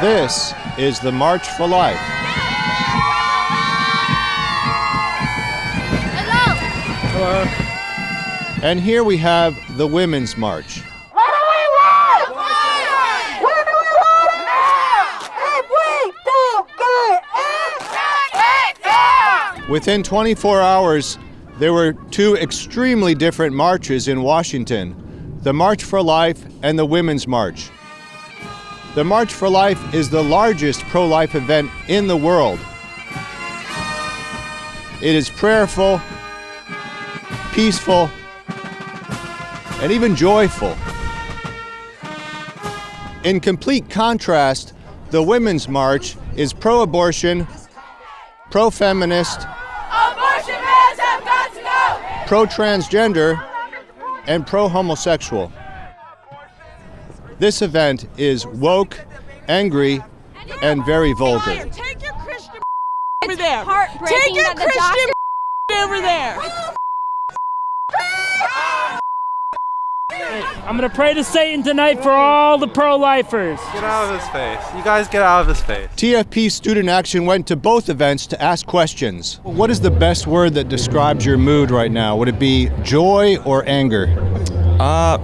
This is the March for Life. Hello. And here we have the Women's March. What do we want? When do we want it now? If we don't get it now! Within 24 hours, there were two extremely different marches in Washington, the March for Life and the Women's March. The March for Life is the largest pro-life event in the world. It is prayerful, peaceful, and even joyful. In complete contrast, the Women's March is pro-abortion, pro-feminist, Abortion bans have got to go! pro-transgender, and pro-homosexual. This event is woke, angry, and very vulgar. Take your Christian Over there. Take your Christian over there. I'm gonna pray to Satan tonight for all the pro-lifers. Get out of his face. You guys get out of his face. TFP Student Action went to both events to ask questions. What is the best word that describes your mood right now? Would it be joy or anger?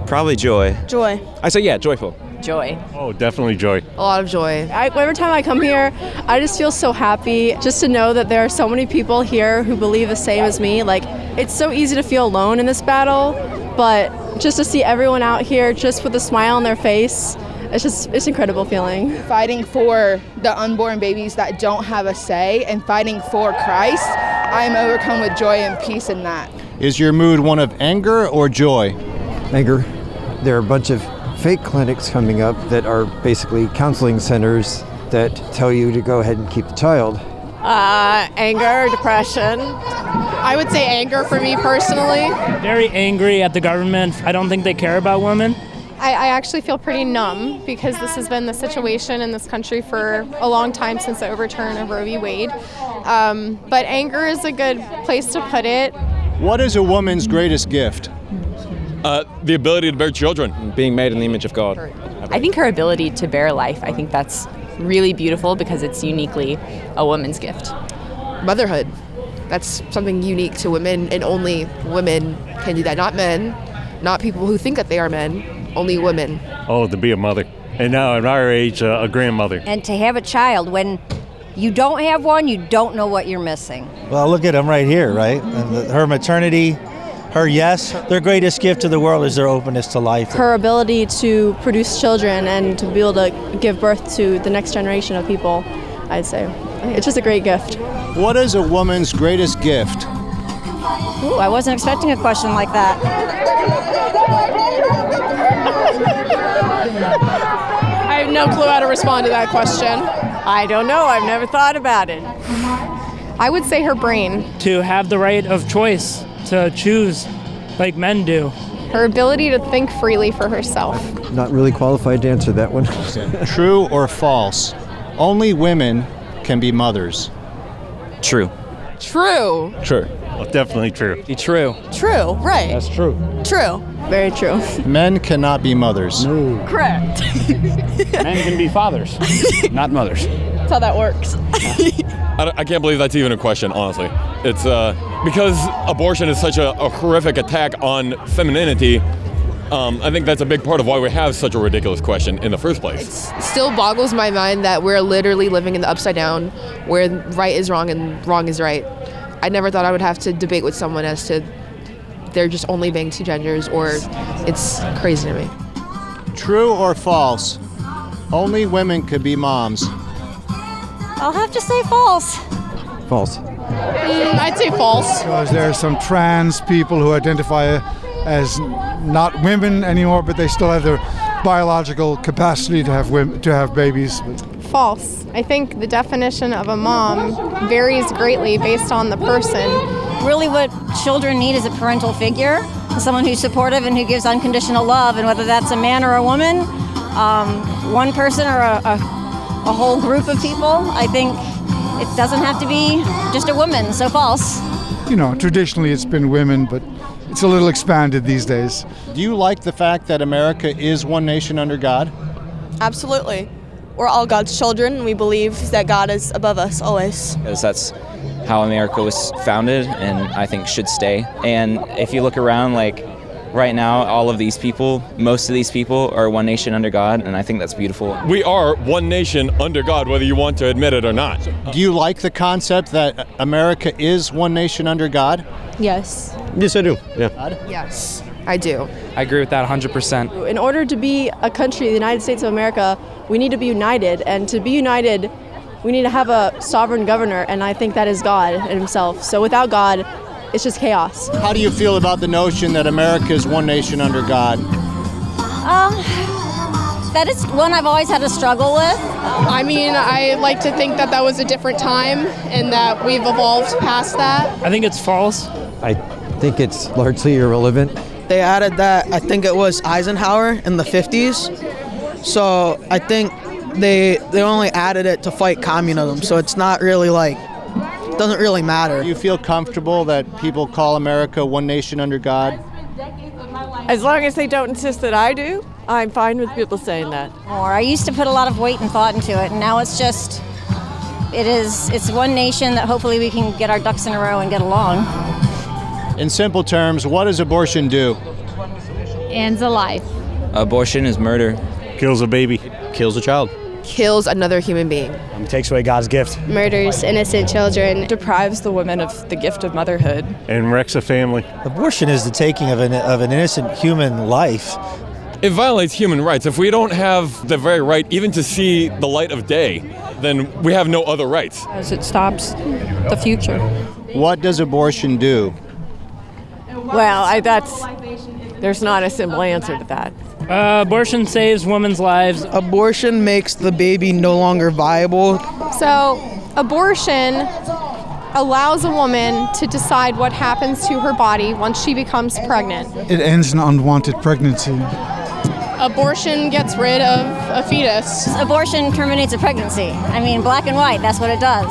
Probably joy. Joy. I say, yeah, joyful. Joy. Oh, definitely joy. A lot of joy. Every time I come here, I just feel so happy just to know that there are so many people here who believe the same as me. Like, it's so easy to feel alone in this battle, but just to see everyone out here just with a smile on their face, it's an incredible feeling. Fighting for the unborn babies that don't have a say and fighting for Christ, I am overcome with joy and peace in that. Is your mood one of anger or joy? Anger. There are a bunch of fake clinics coming up that are basically counseling centers that tell you to go ahead and keep the child. Anger, depression. I would say anger for me personally. Very angry at the government. I don't think they care about women. I actually feel pretty numb because this has been the situation in this country for a long time since the overturn of Roe v. Wade. But anger is a good place to put it. What is a woman's greatest gift? The ability to bear children. Being made in the image of God. I think her ability to bear life, I think that's really beautiful because it's uniquely a woman's gift. Motherhood. That's something unique to women, and only women can do that. Not men, not people who think that they are men, only women. Oh, to be a mother. And now at our age, a grandmother. And to have a child, when you don't have one, you don't know what you're missing. Well, look at them right here, right? And her maternity, her yes, their greatest gift to the world is their openness to life. Her ability to produce children and to be able to give birth to the next generation of people, I'd say. It's just a great gift. What is a woman's greatest gift? Ooh, I wasn't expecting a question like that. I have no clue how to respond to that question. I don't know. I've never thought about it. I would say her brain. To have the right of choice, to choose like men do. Her ability to think freely for herself. Not really qualified to answer that one. True or false? Only women can be mothers. True. True. True. Oh, definitely true. Be true. True, right. That's true. True. Very true. Men cannot be mothers. Correct. Men can be fathers, not mothers. That's how that works. I can't believe that's even a question, honestly. It's because abortion is such a horrific attack on femininity. I think that's a big part of why we have such a ridiculous question in the first place. It still boggles my mind that we're literally living in the upside down where right is wrong and wrong is right. I never thought I would have to debate with someone as to they're just only being two genders, or it's crazy to me. True or false? Only women could be moms. I'll have to say false. False. I'd say false. Because there are some trans people who identify as not women anymore, but they still have their biological capacity to have babies. False. I think the definition of a mom varies greatly based on the person. Really what children need is a parental figure, someone who's supportive and who gives unconditional love, and whether that's a man or a woman, one person or a whole group of people, I think it doesn't have to be just a woman, so false. You know, traditionally it's been women, but it's a little expanded these days. Do you like the fact that America is one nation under God? Absolutely. we're all God's children, and we believe that God is above us always. Because that's how America was founded, and I think should stay. And if you look around, like right now, all of these people, most of these people are one nation under God, and I think that's beautiful. We are one nation under God, whether you want to admit it or not. Do you like the concept that America is one nation under God? Yes. Yes, I do. Yeah. Yes, I do. I agree with that 100%. In order to be a country, the United States of America, we need to be united. And to be united, we need to have a sovereign governor, and I think that is God himself. So without God, it's just chaos. How do you feel about the notion that America is one nation under God? That is one I've always had a struggle with. I mean, I like to think that was a different time and that we've evolved past that. I think it's false. I think it's largely irrelevant. They added that, I think it was Eisenhower in the 50s. So I think they only added it to fight communism. So it's not really doesn't really matter. Do you feel comfortable that people call America one nation under God? As long as they don't insist that I do, I'm fine with people saying that. I used to put a lot of weight and thought into it, and now it's one nation that hopefully we can get our ducks in a row and get along. In simple terms, what does abortion do? Ends a life. Abortion is murder. Kills a baby. Kills a child. Kills another human being. Takes away God's gift. Murders innocent children. Deprives the woman of the gift of motherhood. And wrecks a family. Abortion is the taking of an innocent human life. It violates human rights. If we don't have the very right even to see the light of day, then we have no other rights. As it stops the future. What does abortion do? Well, there's not a simple answer to that. Abortion saves women's lives. Abortion makes the baby no longer viable. So, abortion allows a woman to decide what happens to her body once she becomes pregnant. It ends an unwanted pregnancy. Abortion gets rid of a fetus. Abortion terminates a pregnancy. I mean, black and white, that's what it does.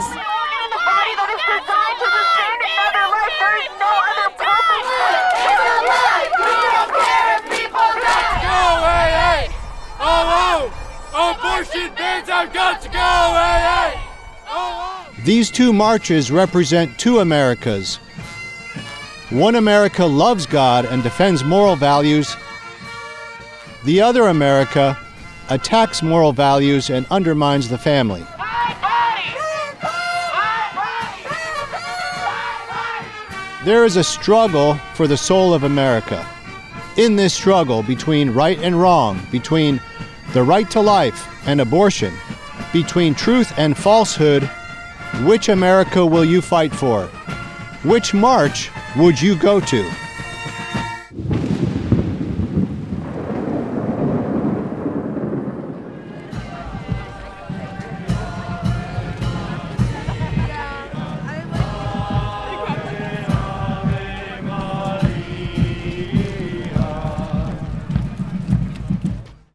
Abortion bans have got to go! Hey, hey! These two marches represent two Americas. One America loves God and defends moral values. The other America attacks moral values and undermines the family. There is a struggle for the soul of America. In this struggle between right and wrong, between the right to life and abortion, between truth and falsehood, which America will you fight for? Which march would you go to?